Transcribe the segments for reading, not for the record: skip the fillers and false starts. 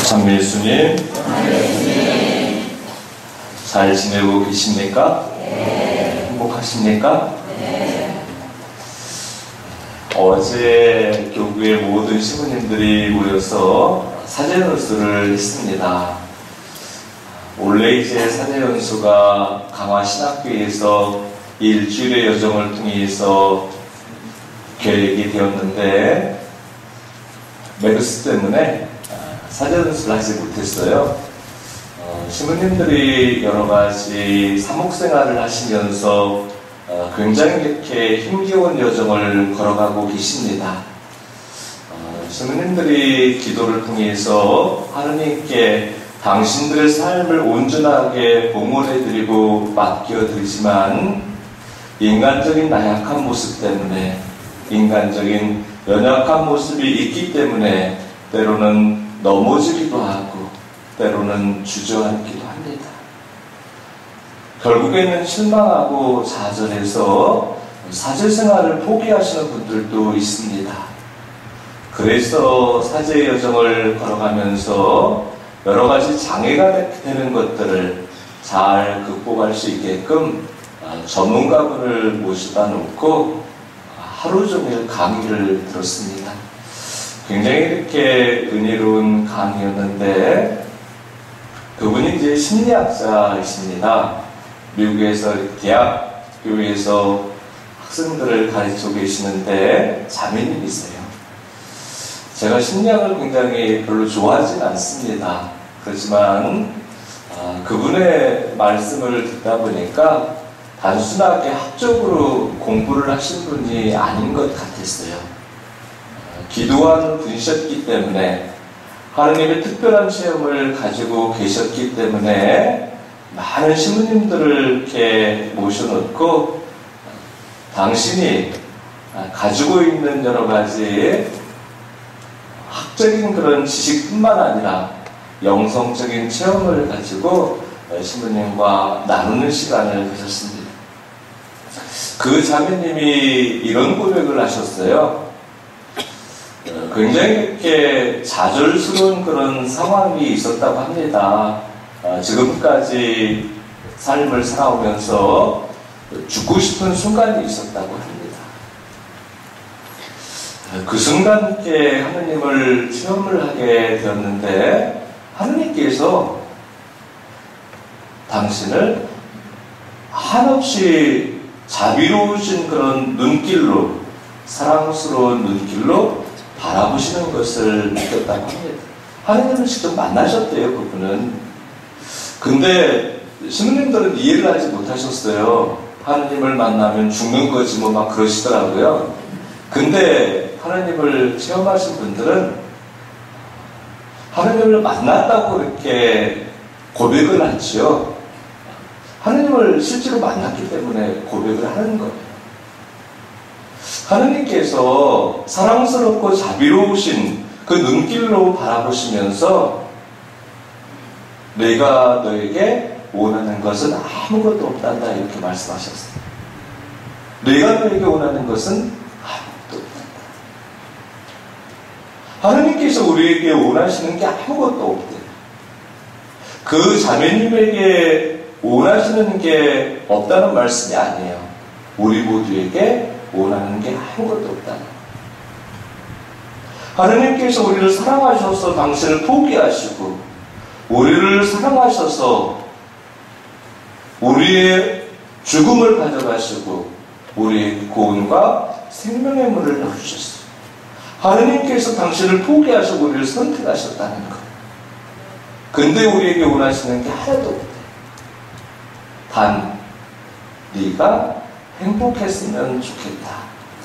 참 예수님, 잘 지내고 계십니까? 행복하십니까? 어제 교구의 모든 시부님들이 모여서 사제연수를 했습니다. 원래 이제 사제연수가 강화신학교에서 일주일의 여정을 통해서 계획이 되었는데 메르스 때문에 사제연수를 하지 못했어요. 시부님들이 여러가지 사목생활을 하시면서 굉장히 이렇게 힘겨운 여정을 걸어가고 계십니다. 시부님들이 기도를 통해서 하느님께 당신들의 삶을 온전하게 봉헌해드리고 맡겨드리지만 인간적인 나약한 모습 때문에, 인간적인 연약한 모습이 있기 때문에 때로는 넘어지기도 하고 때로는 주저앉기도 합니다. 결국에는 실망하고 좌절해서 사제생활을 포기하시는 분들도 있습니다. 그래서 사제의 여정을 걸어가면서 여러가지 장애가 되는 것들을 잘 극복할 수 있게끔 전문가분을 모시다 놓고 하루 종일 강의를 들었습니다. 굉장히 이렇게 은혜로운 강의였는데 그분이 이제 심리학자이십니다. 미국에서 대학교에서 학생들을 가르치고 계시는데 자매님이세요. 제가 심리학을 굉장히 별로 좋아하진 않습니다. 그렇지만 그분의 말씀을 듣다 보니까 단순하게 학적으로 공부를 하신 분이 아닌 것 같았어요. 기도하는 분이셨기 때문에 하느님의 특별한 체험을 가지고 계셨기 때문에 많은 시부님들을 이렇게 모셔놓고 당신이 가지고 있는 여러 가지 학적인 그런 지식뿐만 아니라 영성적인 체험을 가지고 시부님과 나누는 시간을 가졌습니다. 그 자매님이 이런 고백을 하셨어요. 굉장히 이렇게 좌절스러운 그런 상황이 있었다고 합니다. 지금까지 삶을 살아오면서 죽고 싶은 순간이 있었다고 합니다. 그 순간께 하느님을 체험을 하게 되었는데 하느님께서 당신을 한없이 자비로우신 그런 눈길로, 사랑스러운 눈길로 바라보시는 것을 느꼈다고 합니다. 하느님을 직접 만나셨대요, 그분은. 근데 시부님들은 이해를 하지 못하셨어요. 하느님을 만나면 죽는 거지 뭐 막 그러시더라고요. 근데 하느님을 체험하신 분들은 하느님을 만났다고 이렇게 고백을 하지요. 하느님을 실제로 만났기 때문에 고백을 하는 거예요. 하느님께서 사랑스럽고 자비로우신 그 눈길로 바라보시면서 내가 너에게 원하는 것은 아무것도 없단다 이렇게 말씀하셨어요. 내가 너에게 원하는 것은 아무것도 없단다. 하느님께서 우리에게 원하시는 게 아무것도 없대요. 그 자매님에게 원하시는 게 없다는 말씀이 아니에요. 우리 모두에게 원하는 게 아무것도 없다는 거예요. 하느님께서 우리를 사랑하셔서 당신을 포기하시고 우리를 사랑하셔서 우리의 죽음을 가져가시고 우리의 구원과 생명의 문을 열어주셨어요. 하느님께서 당신을 포기하시고 우리를 선택하셨다는 거예요. 근데 우리에게 원하시는 게 하나도 없대요. 단 네가 행복했으면 좋겠다.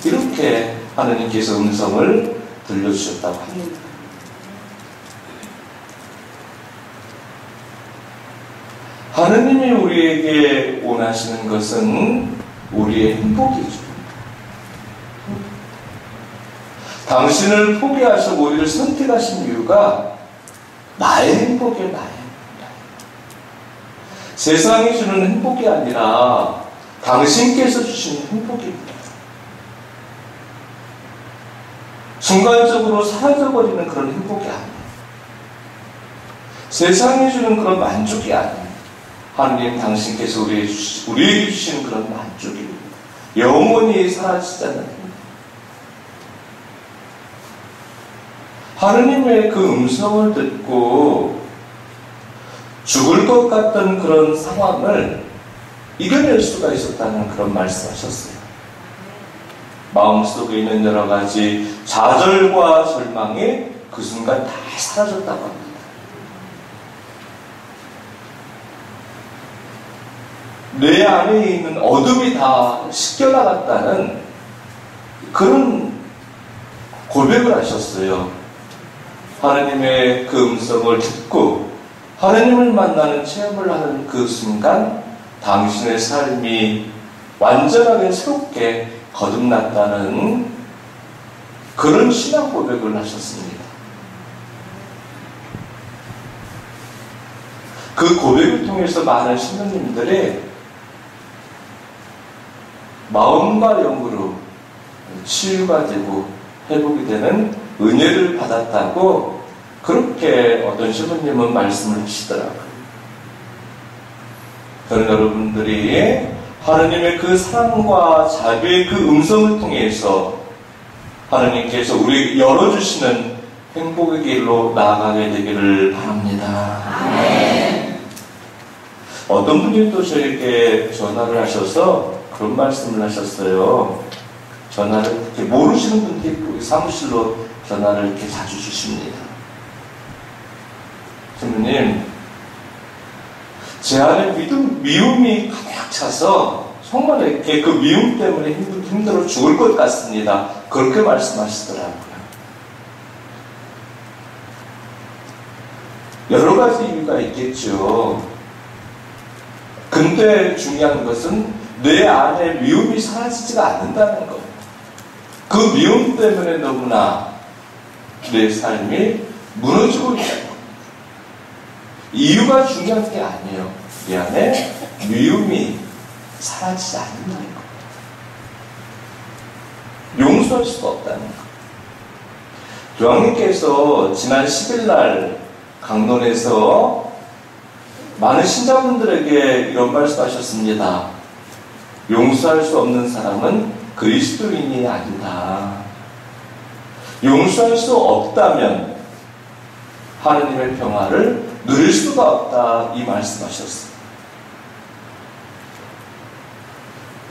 이렇게 하느님께서 음성을 들려주셨다고 합니다. 하느님이 우리에게 원하시는 것은 우리의 행복이죠. 당신을 포기하시고 우리를 선택하신 이유가 나의 행복이에요. 나의 행복. 세상이 주는 행복이 아니라 당신께서 주신 행복입니다. 순간적으로 사라져버리는 그런 행복이 아니에요. 세상이 주는 그런 만족이 아닙니다. 하느님 당신께서 우리에게 주시는 그런 만족입니다. 영원히 사라지지 않는 겁니다. 하느님의 그 음성을 듣고 죽을 것 같던 그런 상황을 이겨낼 수가 있었다는 그런 말씀하셨어요. 마음속에 있는 여러 가지 좌절과 절망이 그 순간 다 사라졌다고 합니다. 내 안에 있는 어둠이 다 씻겨나갔다는 그런 고백을 하셨어요. 하나님의 그 음성을 듣고 하나님을 만나는 체험을 하는 그 순간 당신의 삶이 완전하게 새롭게 거듭났다는 그런 신앙 고백을 하셨습니다. 그 고백을 통해서 많은 신부님들이 마음과 영으로 치유가 되고 회복이 되는 은혜를 받았다고 그렇게 어떤 신부님은 말씀을 하시더라고요. 저는 여러분들이 하나님의 그 사랑과 자비의 그 음성을 통해서 하나님께서 우리에게 열어주시는 행복의 길로 나아가게 되기를 바랍니다. 아멘. 어떤 분이 또 저에게 전화를 하셔서 그런 말씀을 하셨어요. 전화를 이렇게 모르시는 분들이 사무실로 전화를 이렇게 자주 주십니다. 주님, 제 안에 미움이 가득 차서 정말 이렇게 그 미움 때문에 힘들어 죽을 것 같습니다. 그렇게 말씀하시더라고요. 여러 가지 이유가 있겠죠. 근데 중요한 것은 내 안에 미움이 사라지지가 않는다는 것. 그 미움 때문에 너무나 내 삶이 무너지고 있다는 것. 이유가 중요한 게 아니에요. 내 안에 미움이 사라지지 않는다는 것. 용서할 수가 없다는 것. 교황님께서 지난 10일날 강론에서 많은 신자분들에게 이런 말씀하셨습니다. 용서할 수 없는 사람은 그리스도인이 아니다. 용서할 수 없다면 하느님의 평화를 누릴 수가 없다. 이 말씀하셨어요.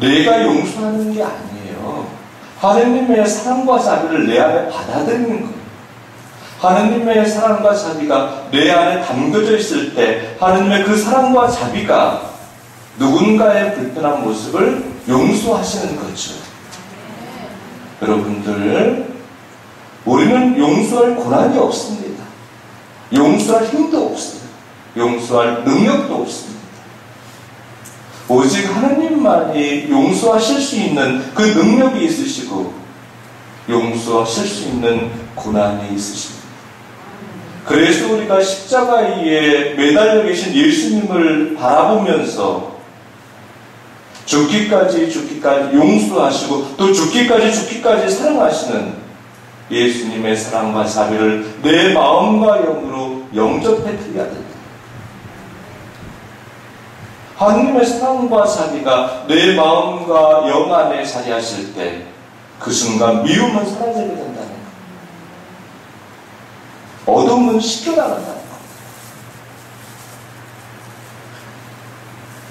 내가 용서하는 게 아니에요. 하느님의 사랑과 자비를 내 안에 받아들이는 거예요. 하느님의 사랑과 자비가 내 안에 담겨져 있을 때 하느님의 그 사랑과 자비가 누군가의 불편한 모습을 용서하시는 거죠. 여러분들, 우리는 용서할 권한이 없습니다. 용서할 힘도 없습니다. 용서할 능력도 없습니다. 오직 하느님만이 용서하실 수 있는 그 능력이 있으시고 용서하실 수 있는 권한이 있으십니다. 그래서 우리가 십자가 위에 매달려 계신 예수님을 바라보면서 죽기까지 용서하시고 또 죽기까지 사랑하시는 예수님의 사랑과 자비를 내 마음과 영으로 영접해 드려야 된다. 하느님의 사랑과 자비가 내 마음과 영 안에 자리하실 때 그 순간 미움은 사라지게 된다는 것. 어둠은 씻겨나간다는 것.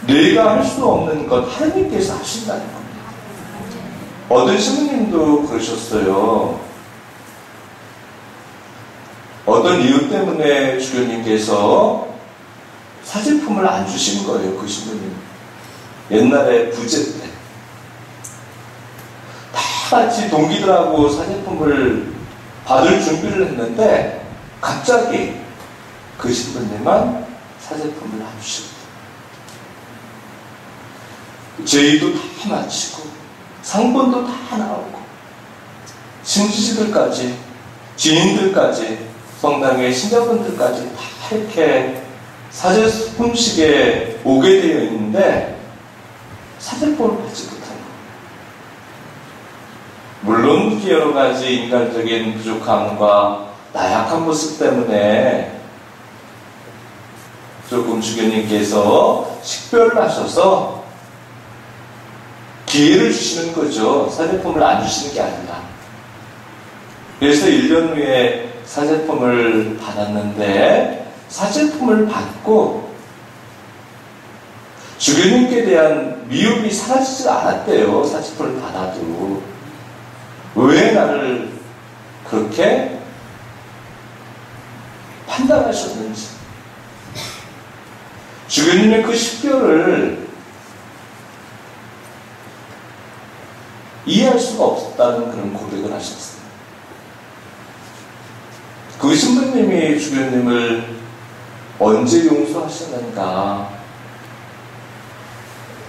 내가 할 수 없는 것 하느님께서 하신다는 겁니다. 어떤 신부님도 그러셨어요. 어떤 이유 때문에 주교님께서 사제품을 안 주신 거예요. 그 신부님. 옛날에 부재 때. 다 같이 동기들하고 사제품을 받을 준비를 했는데 갑자기 그 신부님만 사제품을 안 주셨어요. 제의도 다 마치고 상본도 다 나오고 신지들까지 지인들까지 성당의 신자분들까지 다 이렇게 사제품식에 오게 되어 있는데 사제품을 받지 못한 거예요. 물론 여러 가지 인간적인 부족함과 나약한 모습 때문에 조금 주교님께서 식별을 하셔서 기회를 주시는 거죠. 사제품을 안 주시는 게 아니라. 그래서 1년 후에 사제품을 받았는데 사제품을 받고 주교님께 대한 미움이 사라지지 않았대요. 사제품을 받아도. 왜 나를 그렇게 판단하셨는지. 주교님의 그 식별을 이해할 수가 없었다는 그런 고백을 하셨어요. 그 신부님이 주교님을 언제 용서하셨는가?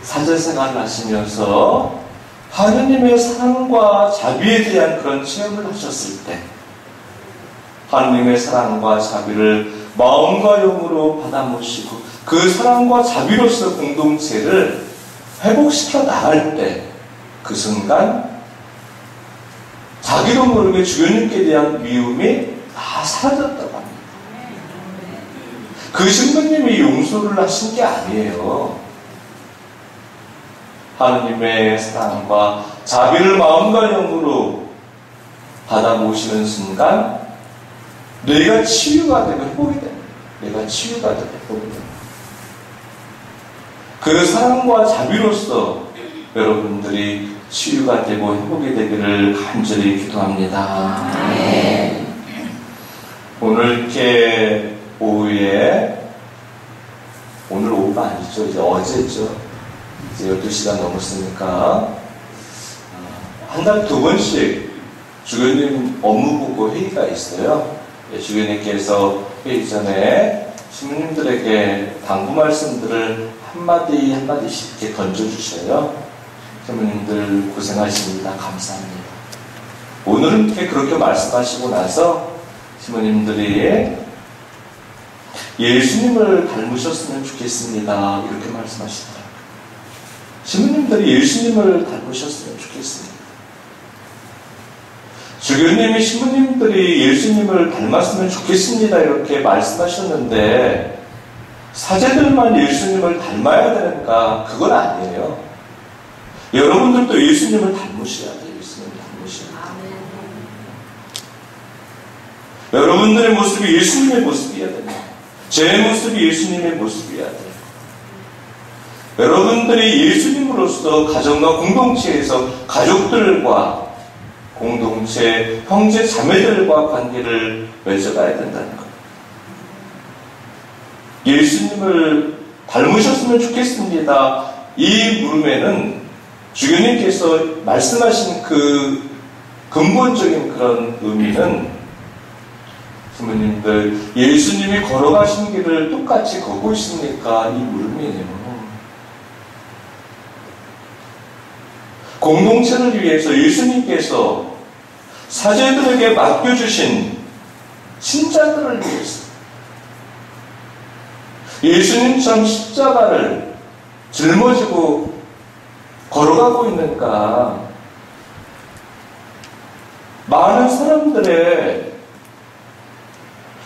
사제생활을 하시면서 하느님의 사랑과 자비에 대한 그런 체험을 하셨을 때 하느님의 사랑과 자비를 마음과 영으로 받아 모시고 그 사랑과 자비로서 공동체를 회복시켜 나갈 때 그 순간 자기도 모르게 주교님께 대한 미움이 다 사라졌다고 합니다. 그 신부님이 용서를 하신 게 아니에요. 하느님의 사랑과 자비를 마음과 영으로 받아 모시는 순간 내가 치유가 되고 회복이 됩니다. 내가 치유가 되고 회복이 됩니다. 그 사랑과 자비로서 여러분들이 치유가 되고 회복이 되기를 간절히 기도합니다. 네. 오늘 이렇게 오후에, 오늘 오후가 아니죠. 이제 어제죠. 이제 12시가 넘었으니까 한 달에 2번씩 주교님 업무보고 회의가 있어요. 주교님께서 회의 전에 신부님들에게 당부 말씀들을 한마디 한마디씩 이렇게 던져주셔요. 신부님들 고생하십니다. 감사합니다. 오늘은 이렇게 그렇게 말씀하시고 나서 신부님들이 예수님을 닮으셨으면 좋겠습니다. 이렇게 말씀하시더라고요. 신부님들이 예수님을 닮으셨으면 좋겠습니다. 주교님이 신부님들이 예수님을 닮았으면 좋겠습니다. 이렇게 말씀하셨는데 사제들만 예수님을 닮아야 되는가? 그건 아니에요. 여러분들도 예수님을 닮으셔야 돼요. 예수님을 닮으셔야 돼요. 여러분들의 모습이 예수님의 모습이어야 됩니다. 제 모습이 예수님의 모습이어야 돼요. 여러분들이 예수님으로서 가정과 공동체에서 가족들과 공동체, 형제, 자매들과 관계를 맺어가야 된다는 거예요. 예수님을 닮으셨으면 좋겠습니다. 이 물음에는 주교님께서 말씀하신 그 근본적인 그런 의미는 부모님들 예수님이 걸어가신 길을 똑같이 걷고 있습니까? 이 물음이에요. 공동체를 위해서 예수님께서 사제들에게 맡겨주신 신자들을 위해서 예수님처럼 십자가를 짊어지고 걸어가고 있는가? 많은 사람들의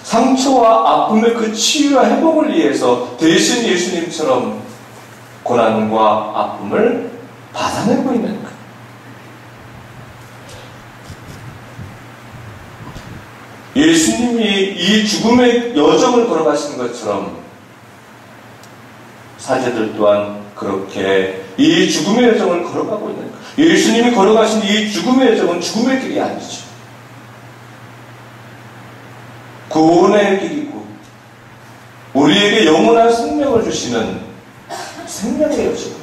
상처와 아픔의 그 치유와 회복을 위해서 대신 예수님처럼 고난과 아픔을 받아내고 있는가? 예수님이 이 죽음의 여정을 걸어가신 것처럼 사제들 또한 그렇게 이 죽음의 여정을 걸어가고 있는가? 예수님이 걸어가신 이 죽음의 여정은 죽음의 길이 아니죠. 구원의 길이고 우리에게 영원한 생명을 주시는 생명의 여정입니다.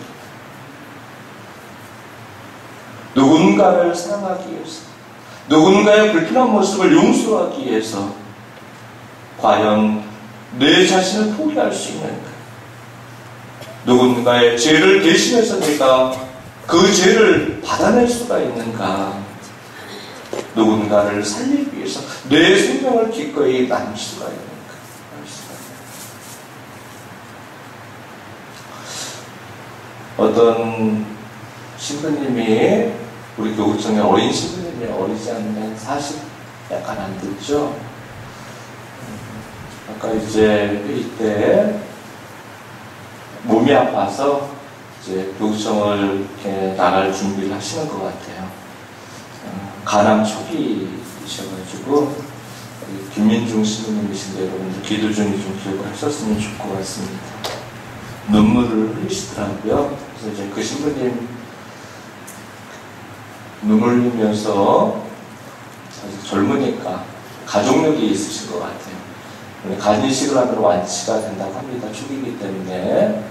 누군가를 사랑하기 위해서, 누군가의 불편한 모습을 용서하기 위해서 과연 내 자신을 포기할 수 있는가? 누군가의 죄를 대신해서 내가 그 죄를 받아낼 수가 있는가? 누군가를 살리기 위해서 내 생명을 기꺼이 나눌 수가 있는가? 어떤 신부님이 우리 교구청의 어린 신부님이 어리지 않으면 40 약간 안 됐죠. 아까 이제 회의 때 몸이 아파서 이제 교육청을 이렇게 나갈 준비를 하시는 것 같아요. 간암 초기이셔가지고 김민중 신부님이신데 여러분들 기도 중에 좀 기억을 하셨으면 좋을 것 같습니다. 눈물을 흘리시더라고요. 그래서 이제 그 신부님 눈물 흘리면서 아직 젊으니까 가족력이 있으신 것 같아요. 간이식을 하면 완치가 된다고 합니다. 초기이기 때문에.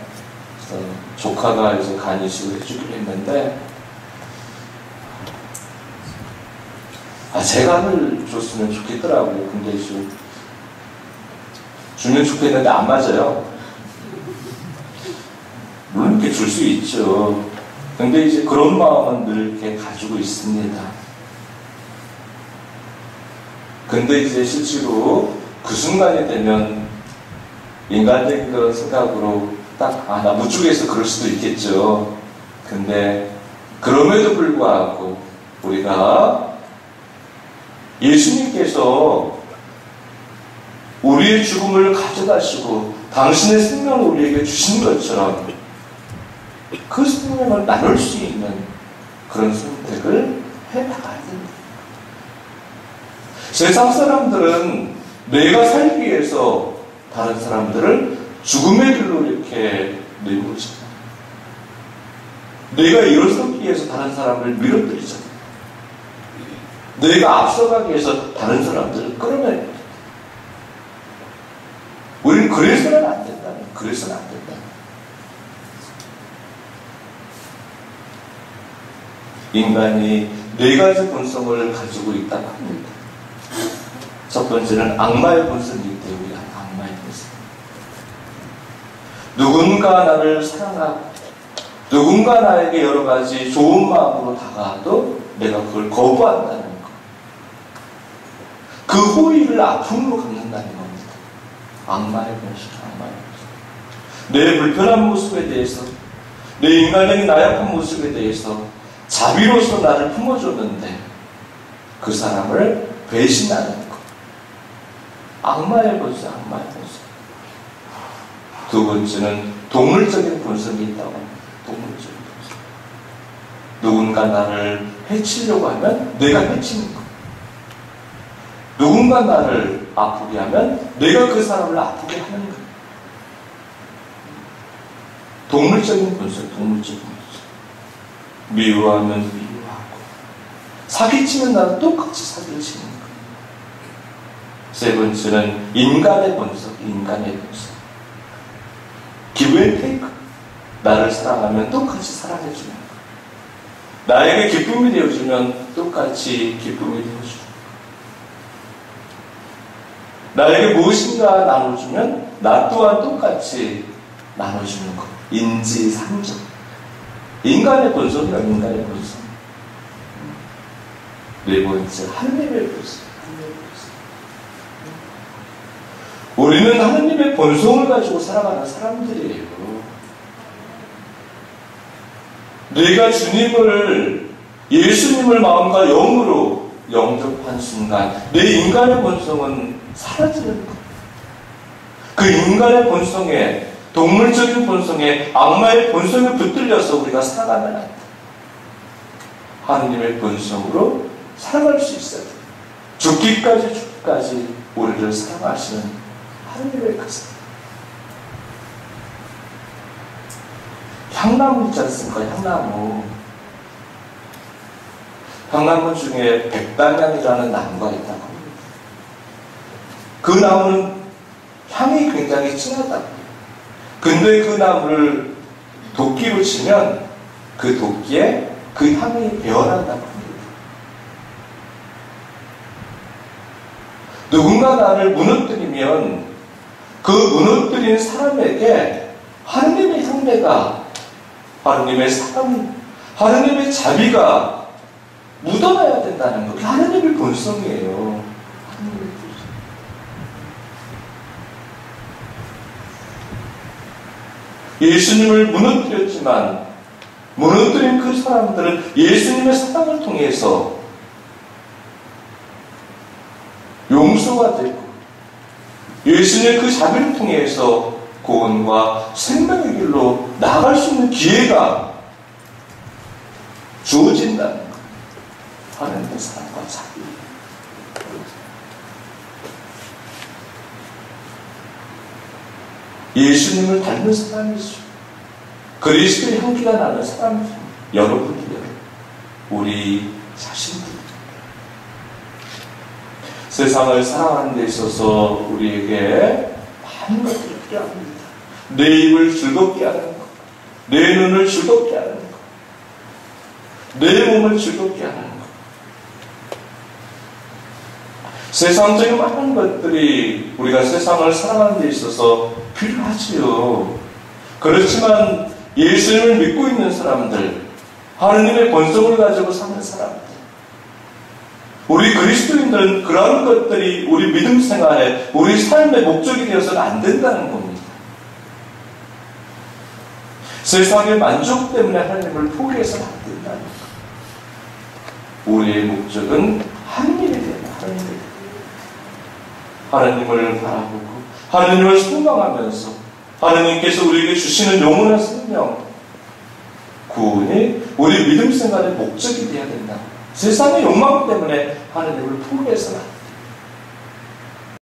그래서 조카가 이제 간이식을 해주기로 했는데, 제 간을 줬으면 좋겠더라고요. 근데 이제 주면 좋겠는데 안 맞아요. 물론 이렇게 줄 수 있죠. 근데 이제 그런 마음은 늘 이렇게 가지고 있습니다. 근데 이제 실제로 그 순간이 되면 인간적인 그런 생각으로 딱, 나 무쪽에서 그럴 수도 있겠죠. 근데 그럼에도 불구하고 우리가 예수님께서 우리의 죽음을 가져가시고 당신의 생명을 우리에게 주신 것처럼 그 생명을 나눌 수 있는 그런 선택을 해나가야 됩니다. 세상 사람들은 내가 살기 위해서 다른 사람들을 죽음의 길로 이렇게 내모르잖아요. 내가 일어서기 위해서 다른 사람을 밀어뜨리잖아요. 내가 앞서가기 위해서 다른 사람들을 끌어내요. 우리는 그래서는 안 된다는, 그래서는 안 된다는. 인간이 네 가지 본성을 가지고 있다고 합니다. 첫 번째는 악마의 본성이기 때문에 악마의 본성. 누군가 나를 사랑하고 누군가 나에게 여러 가지 좋은 마음으로 다가와도 내가 그걸 거부한다는 것. 그 호의를 아픔으로 갚는다는 겁니다. 악마의 본성, 악마의 본성. 내 불편한 모습에 대해서, 내 인간적인 나약한 모습에 대해서 자비로서 나를 품어줬는데 그 사람을 배신하는 것. 악마의 본성, 악마의 본성. 두 번째는 동물적인 본성이 있다고 합니다. 동물적인 본성. 누군가 나를 해치려고 하면 내가 해치는 것. 누군가 나를 아프게 하면 내가 그 사람을 아프게 하는 것. 동물적인 본성, 동물적인 본성. 미워하면 미워하고, 사기치면 나도 똑같이 사기를 치는 것. 세 번째는 인간의 본성, 인간의 본성. give and take. 나를 사랑하면 똑같이 사랑해주는 것. 나에게 기쁨이 되어주면 똑같이 기쁨이 되어주는 것. 나에게 무엇인가 나눠주면 나 또한 똑같이 나눠주는 것. 인지상정. 인간의 본성이라 인간의 본성. 네 번째, 하느님의 본성. 우리는 하느님의 본성을 가지고 살아가는 사람들이에요. 내가 주님을, 예수님을 마음과 영으로 영접한 순간 내 인간의 본성은 사라지는 것. 그 인간의 본성에, 동물적인 본성에, 악마의 본성에 붙들려서 우리가 살아가면 안 돼. 하느님의 본성으로 살아갈 수 있어야 돼. 죽기까지 우리를 사랑하시는 하느님의 그 사랑. 향나무 있지 않습니까? 향나무. 향나무 중에 백단향이라는 나무가 있다고 합니다. 그 나무는 향이 굉장히 진하다고. 근데 그 나무를 도끼로 치면 그 도끼에 그 향이 배어난다고 합니다. 누군가 나를 무너뜨리면 그 무너뜨린 사람에게 하느님의 향내가, 하느님의 사랑, 하느님의 자비가 묻어나야 된다는 것. 그게 하느님의 본성이에요. 하느님의 본성. 예수님을 무너뜨렸지만 무너뜨린 그 사람들은 예수님의 사랑을 통해서 용서가 되고 예수님의 그 자비를 통해서 구원과 생명의 길로 나아갈 수 있는 기회가 주어진다는 것. 하나님의 사랑과 자비. 예수님을 닮은 사람이죠. 그리스도의 향기가 나는 사람이죠. 여러분이요. 우리 자신들. 세상을 살아가는 데 있어서 우리에게 많은 것들이 필요합니다. 내 입을 즐겁게 하는 것, 내 눈을 즐겁게 하는 것, 내 몸을 즐겁게 하는 것. 세상적인 많은 것들이 우리가 세상을 살아가는 데 있어서 필요하지요. 그렇지만 예수님을 믿고 있는 사람들, 하느님의 본성을 가지고 사는 사람들, 우리 그리스도인들은 그러한 것들이 우리 믿음 생활에, 우리 삶의 목적이 되어서는 안 된다는 겁니다. 세상의 만족 때문에 하나님을 포기해서는 안 된다는 것. 우리의 목적은 하느님에 대한 하나님을 바라보고 하나님을 소망하면서 하나님께서 우리에게 주시는 영원한 생명, 구원이 우리 믿음 생활의 목적이 되어야 된다. 세상의 욕망 때문에 하나님을 포기해서는 안 된다.